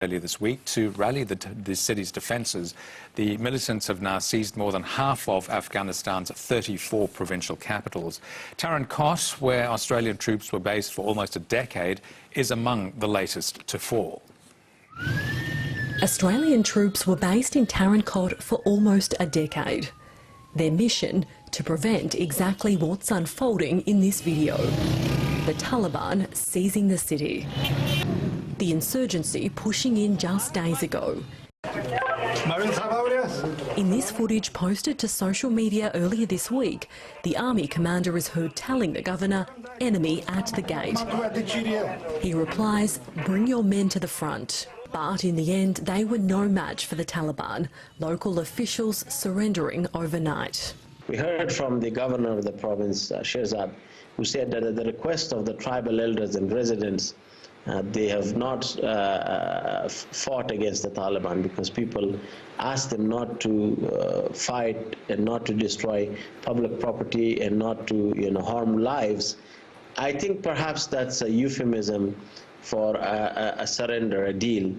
Earlier this week to rally the city's defences. The militants have now seized more than half of Afghanistan's 34 provincial capitals. Tarin Kot, where Australian troops were based for almost a decade, is among the latest to fall. Australian troops were based in Tarin Kot for almost a decade. Their mission, to prevent exactly what's unfolding in this video. The Taliban seizing the city. The insurgency pushing in just days ago. In this footage posted to social media earlier this week, the army commander is heard telling the governor, "Enemy at the gate." He replies, "Bring your men to the front." But in the end, they were no match for the Taliban, local officials surrendering overnight. We heard from the governor of the province, Shehzad, who said that at the request of the tribal elders and residents, they have not fought against the Taliban because people asked them not to fight and not to destroy public property and not to harm lives. I think perhaps that's a euphemism for a surrender, a deal.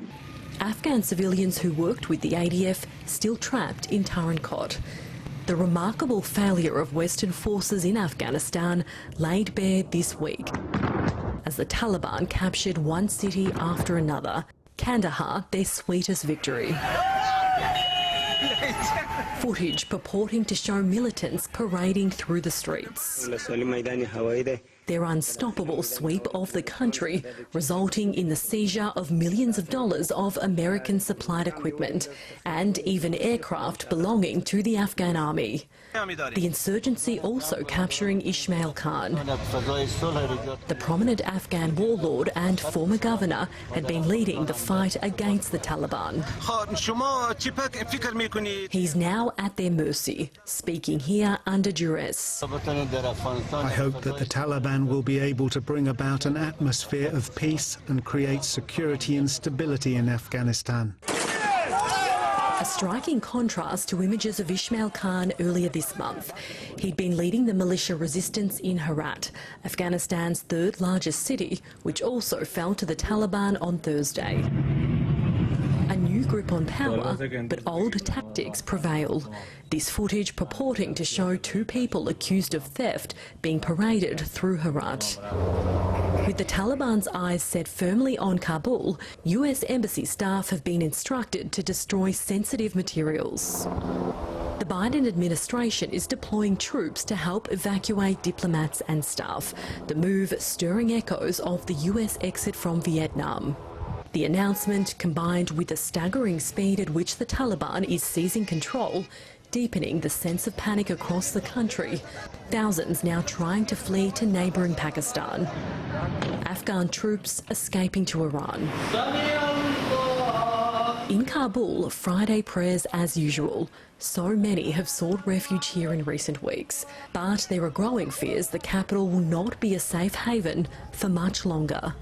Afghan civilians who worked with the ADF still trapped in Tarin Kot. The remarkable failure of Western forces in Afghanistan laid bare this week as the Taliban captured one city after another, Kandahar their sweetest victory. Footage purporting to show militants parading through the streets. Their unstoppable sweep of the country, resulting in the seizure of millions of dollars of American-supplied equipment and even aircraft belonging to the Afghan army. The insurgency also capturing Ismail Khan. The prominent Afghan warlord and former governor had been leading the fight against the Taliban. He's now at their mercy, speaking here under duress. I hope that the Taliban will be able to bring about an atmosphere of peace and create security and stability in Afghanistan. A striking contrast to images of Ismail Khan earlier this month. He'd been leading the militia resistance in Herat, Afghanistan's third largest city, which also fell to the Taliban on Thursday. A new grip on power, but old tactics prevail. This footage purporting to show two people accused of theft being paraded through Herat. With the Taliban's eyes set firmly on Kabul, US embassy staff have been instructed to destroy sensitive materials. The Biden administration is deploying troops to help evacuate diplomats and staff, the move stirring echoes of the US exit from Vietnam. The announcement, combined with the staggering speed at which the Taliban is seizing control, deepening the sense of panic across the country, thousands now trying to flee to neighbouring Pakistan. Afghan troops escaping to Iran. In Kabul, Friday prayers as usual. So many have sought refuge here in recent weeks, but there are growing fears the capital will not be a safe haven for much longer.